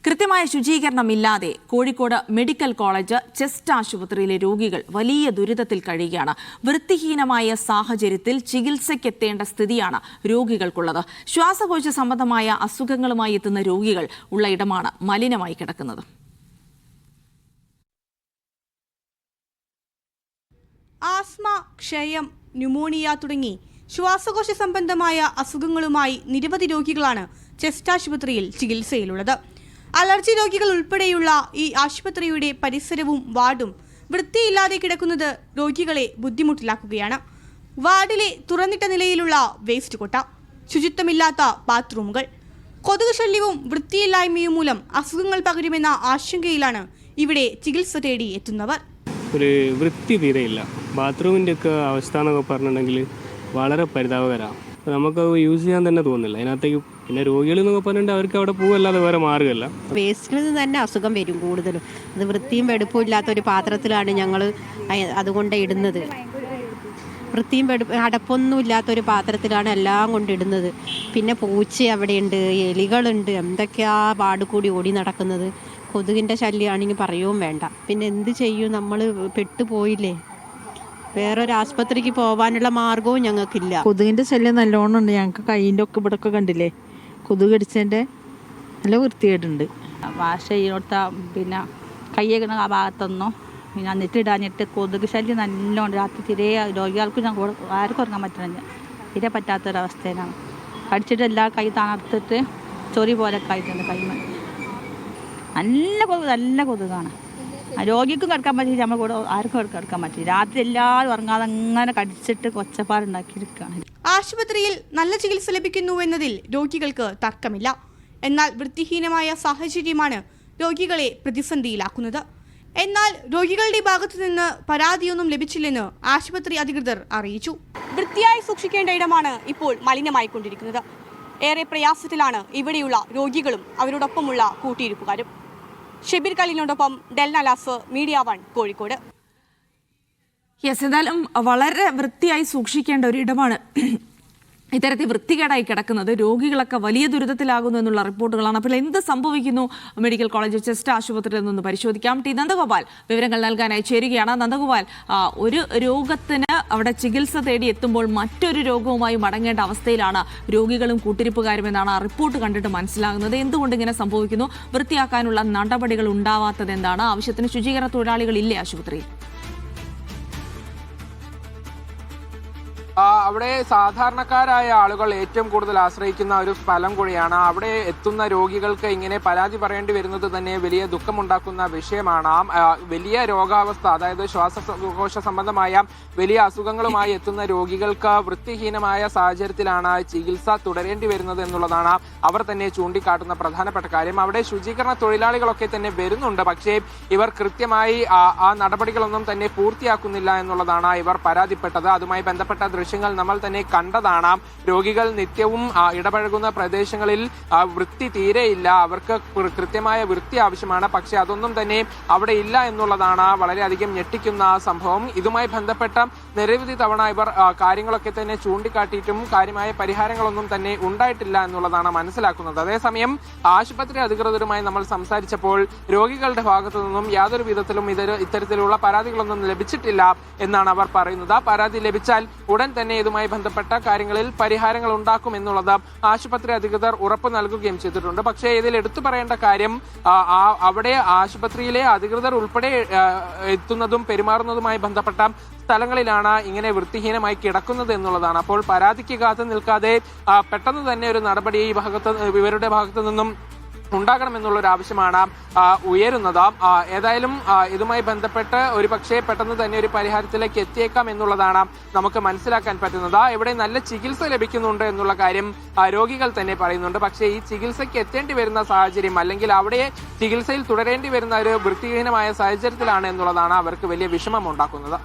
കൃത്യമായ ശുചീകരണമില്ലാതെ Kozhikode medical college chest ആശുപത്രിയിലെ രോഗികൾ വലിയ ദുരിതത്തിൽ കഴിയുകയാണ്. വൃത്തിഹീനമായ സാഹചര്യത്തിൽ ചികിത്സയ്ക്കെത്തേണ്ട സ്ഥിതിയാണ് രോഗികൾക്കുള്ളത്. ശ്വാസകോശ സംബന്ധമായ അസുഖങ്ങളുമായി എത്തുന്ന രോഗികൾ ഉള്ള ഇടമാണ് മലിനമായി കിടക്കുന്നത്. ആസ്മ, ക്ഷയം, ന്യൂമോണിയ തുടങ്ങി ശ്വാസകോശ സംബന്ധമായ അസുഖങ്ങളുമായി നിരവധി രോഗികളാണ് ചെസ്റ്റ് ആശുപത്രിയിൽ ചികിത്സയിലുള്ളത്. അലർജി രോഗികൾ ഉൾപ്പെടെയുള്ള ഈ ആശുപത്രിയുടെ പരിസരവും വാർഡും വൃത്തിയില്ലാതെ കിടക്കുന്നത് രോഗികളെ ബുദ്ധിമുട്ടിലാക്കുകയാണ്. വാർഡിലെ തുറന്നിട്ട നിലയിലുള്ള വേസ്റ്റ് കൊട്ട, ശുചിത്വമില്ലാത്ത ബാത്റൂമുകൾ, കൊതുക് ശല്യവും വൃത്തിയില്ലായ്മയും മൂലം അസുഖങ്ങൾ പകരുമെന്ന ആശങ്കയിലാണ് ഇവിടെ ചികിത്സ തേടി എത്തുന്നവർ. ഒരു വൃത്തി തീരെയില്ല. ബാത്റൂമിൻ്റെ ഒക്കെ അവസ്ഥ എന്നൊക്കെ പറഞ്ഞിട്ടുണ്ടെങ്കിൽ വളരെ പരിതാപകരമാണ്. നമുക്ക് യൂസ് ചെയ്യാൻ തന്നെ തോന്നുന്നില്ല അതിനകത്തേക്ക്. പിന്നെ രോഗികൾ എന്നൊക്കെ പറഞ്ഞിട്ട് അവർക്ക് അവിടെ പോകുമല്ലാതെ വേറെ മാർഗ്ഗമല്ല. വേസ്റ്റിൽ നിന്ന് തന്നെ അസുഖം വരും കൂടുതലും. അത് വൃത്തിയും വെടുപ്പും ഇല്ലാത്തൊരു പാത്രത്തിലാണ് ഞങ്ങൾ അതുകൊണ്ട് ഇടുന്നത്. വൃത്തിയും അടപ്പൊന്നും ഇല്ലാത്തൊരു പാത്രത്തിലാണ് എല്ലാം കൊണ്ടിടുന്നത്. പിന്നെ പൂച്ച അവിടെയുണ്ട്, എലികളുണ്ട്, എന്തൊക്കെയാ പാട് കൂടി ഓടി നടക്കുന്നത്. കൊതുകിൻ്റെ ശല്യമാണെങ്കിൽ പറയുകയും വേണ്ട. പിന്നെ എന്ത് ചെയ്യും, നമ്മൾ പെട്ടുപോയില്ലേ. വേറൊരു ആസ്പത്രിക്ക് പോകാനുള്ള മാർഗവും ഞങ്ങൾക്കില്ല. കൊതുകിൻ്റെ ശല്യം നല്ലോണം ഉണ്ട്. ഞങ്ങൾക്ക് കൈയിൻ്റെ ഒക്കെ ഇവിടെ ഒക്കെ കണ്ടില്ലേ, കൊതുക് കടിച്ചതിൻ്റെ നല്ല വൃത്തിയായിട്ടുണ്ട്. വാഷ് ചെയ്യണോടത്ത പിന്നെ കയ്യേക്കണ ആ ഭാഗത്തൊന്നും പിന്നെ എന്നിട്ടിടാഞ്ഞിട്ട് കൊതുക് ശല്യം നല്ലോണം. രാത്രി തീരെ രോഗികൾക്ക് ഞാൻ ആർക്കും ഉറങ്ങാൻ പറ്റണില്ല. തീരെ പറ്റാത്തൊരവസ്ഥയിലാണ്. കടിച്ചിട്ട് എല്ലാ കൈ തണർത്തിട്ട് ചൊറി പോലെ ആയിട്ടുണ്ട് കൈമ. നല്ല കൊതുകാണ്. രോഗിക്കും കിടക്കാൻ പറ്റില്ല, നമ്മൾ കൂടെ ആർക്കും കിടക്കാൻ പറ്റില്ല. രാത്രി എല്ലാവരും ഉറങ്ങാതെ അങ്ങനെ കടിച്ചിട്ട് കൊച്ചപ്പാടുണ്ടാക്കിയിരിക്കുകയാണ്. ആശുപത്രിയിൽ നല്ല ചികിത്സ ലഭിക്കുന്നു എന്നതിൽ രോഗികൾക്ക് തർക്കമില്ല. എന്നാൽ വൃത്തിഹീനമായ സാഹചര്യമാണ് രോഗികളെ പ്രതിസന്ധിയിലാക്കുന്നത്. എന്നാൽ രോഗികളുടെ ഭാഗത്തു നിന്ന് പരാതിയൊന്നും ലഭിച്ചില്ലെന്ന് ആശുപത്രി അധികൃതർ അറിയിച്ചു. വൃത്തിയായി സൂക്ഷിക്കേണ്ട ഇടമാണ് ഇപ്പോൾ മലിനമായിക്കൊണ്ടിരിക്കുന്നത്. ഏറെ പ്രയാസത്തിലാണ് ഇവിടെയുള്ള രോഗികളും അവരോടൊപ്പമുള്ള കൂട്ടിയിരിപ്പുകാരും. ഷെബീർ ഖലീലിനോടൊപ്പം ഡെൽന ലാസ്, മീഡിയ 1, കോഴിക്കോട്. എന്തായാലും വളരെ വൃത്തിയായി സൂക്ഷിക്കേണ്ട ഒരിടമാണ് ഇത്തരത്തിൽ വൃത്തികേടായി കിടക്കുന്നത്. രോഗികളൊക്കെ വലിയ ദുരിതത്തിലാകുന്നു എന്നുള്ള റിപ്പോർട്ടുകളാണ്. അപ്പോൾ എന്ത് സംഭവിക്കുന്നു മെഡിക്കൽ കോളേജ് ചെസ്റ്റ് ആശുപത്രിയിൽ നിന്ന് പരിശോധിക്കാം. ടി നന്ദഗോപാൽ വിവരങ്ങൾ നൽകാനായി ചേരുകയാണ്. നന്ദഗോപാൽ, ഒരു രോഗത്തിന് അവിടെ ചികിത്സ തേടി എത്തുമ്പോൾ മറ്റൊരു രോഗവുമായി മടങ്ങേണ്ട അവസ്ഥയിലാണ് രോഗികളും കൂട്ടിരിപ്പുകാരും എന്നാണ് ആ റിപ്പോർട്ട് കണ്ടിട്ട് മനസ്സിലാകുന്നത്. എന്തുകൊണ്ട് ഇങ്ങനെ സംഭവിക്കുന്നു? വൃത്തിയാക്കാനുള്ള നടപടികൾ ഉണ്ടാവാത്തത് എന്താണ്? ആവശ്യത്തിന് ശുചീകരണ തൊഴിലാളികളില്ലേ ആശുപത്രിയിൽ? അവിടെ സാധാരണക്കാരായ ആളുകൾ ഏറ്റവും കൂടുതൽ ആശ്രയിക്കുന്ന ഒരു സ്ഥലം കൂടിയാണ്. അവിടെ എത്തുന്ന രോഗികൾക്ക് ഇങ്ങനെ പരാതി പറയേണ്ടി വരുന്നത് തന്നെ വലിയ ദുഃഖമുണ്ടാക്കുന്ന വിഷയമാണ്. വലിയ രോഗാവസ്ഥ, അതായത് ശ്വാസകോശ സംബന്ധമായ വലിയ അസുഖങ്ങളുമായി എത്തുന്ന രോഗികൾക്ക് വൃത്തിഹീനമായ സാഹചര്യത്തിലാണ് ചികിത്സ തുടരേണ്ടി വരുന്നത് എന്നുള്ളതാണ് അവർ തന്നെ ചൂണ്ടിക്കാട്ടുന്ന പ്രധാനപ്പെട്ട കാര്യം. അവിടെ ശുചീകരണ തൊഴിലാളികളൊക്കെ തന്നെ വരുന്നുണ്ട്, പക്ഷേ ഇവർ കൃത്യമായി ആ നടപടികളൊന്നും തന്നെ പൂർത്തിയാക്കുന്നില്ല എന്നുള്ളതാണ് ഇവർ പരാതിപ്പെട്ടത്. അതുമായി ബന്ധപ്പെട്ട ദൃശ്യങ്ങൾ നമ്മൾ തന്നെ കണ്ടതാണ്. രോഗികൾ നിത്യവും ഇടപഴകുന്ന പ്രദേശങ്ങളിൽ വൃത്തി തീരെയില്ല. അവർക്ക് കൃത്യമായ വൃത്തി ആവശ്യമാണ്, പക്ഷെ അതൊന്നും തന്നെ അവിടെ ഇല്ല എന്നുള്ളതാണ് വളരെയധികം ഞെട്ടിക്കുന്ന സംഭവം. ഇതുമായി ബന്ധപ്പെട്ട നിരവധി തവണ ഇവർ കാര്യങ്ങളൊക്കെ തന്നെ ചൂണ്ടിക്കാട്ടിയിട്ടും കാര്യമായ പരിഹാരങ്ങളൊന്നും തന്നെ ഉണ്ടായിട്ടില്ല എന്നുള്ളതാണ് മനസ്സിലാക്കുന്നത്. അതേസമയം ആശുപത്രി അധികൃതരുമായി നമ്മൾ സംസാരിച്ചപ്പോൾ രോഗികളുടെ ഭാഗത്തു നിന്നും യാതൊരു വിധത്തിലും ഇത്തരത്തിലുള്ള പരാതികളൊന്നും ലഭിച്ചിട്ടില്ല എന്നാണ് അവർ പറയുന്നത്. പരാതി ലഭിച്ചാൽ ഉടൻ തന്നെ ഇതുമായി ബന്ധപ്പെട്ട കാര്യങ്ങളിൽ പരിഹാരങ്ങൾ ഉണ്ടാക്കും എന്നുള്ളത് ആശുപത്രി അധികൃതർ ഉറപ്പ് നൽകുകയും ചെയ്തിട്ടുണ്ട്. പക്ഷേ ഇതിൽ എടുത്തു പറയേണ്ട കാര്യം, അവിടെ ആശുപത്രിയിലെ അധികൃതർ ഉൾപ്പെടെ എത്തുന്നതും പെരുമാറുന്നതുമായി ബന്ധപ്പെട്ട സ്ഥലങ്ങളിലാണ് ഇങ്ങനെ വൃത്തിഹീനമായി കിടക്കുന്നത് എന്നുള്ളതാണ്. അപ്പോൾ പരാതിക്ക് കാത്തു നിൽക്കാതെ പെട്ടെന്ന് തന്നെ ഒരു നടപടി ഇവരുടെ ഭാഗത്തു നിന്നും ഉണ്ടാകണമെന്നുള്ളൊരു ആവശ്യമാണ് ഉയരുന്നത്. ഏതായാലും ഇതുമായി ബന്ധപ്പെട്ട് ഒരുപക്ഷെ പെട്ടെന്ന് തന്നെ ഒരു പരിഹാരത്തിലേക്ക് എത്തിയേക്കാം എന്നുള്ളതാണ് നമുക്ക് മനസ്സിലാക്കാൻ പറ്റുന്നത്. ഇവിടെ നല്ല ചികിത്സ ലഭിക്കുന്നുണ്ട് എന്നുള്ള കാര്യം രോഗികൾ തന്നെ പറയുന്നുണ്ട്. പക്ഷേ ഈ ചികിത്സയ്ക്ക് എത്തേണ്ടി വരുന്ന സാഹചര്യം, അല്ലെങ്കിൽ അവിടെ ചികിത്സയിൽ തുടരേണ്ടി വരുന്ന ഒരു വൃത്തിഹീനമായ സാഹചര്യത്തിലാണ് എന്നുള്ളതാണ് അവർക്ക് വലിയ വിഷമം ഉണ്ടാക്കുന്നത്.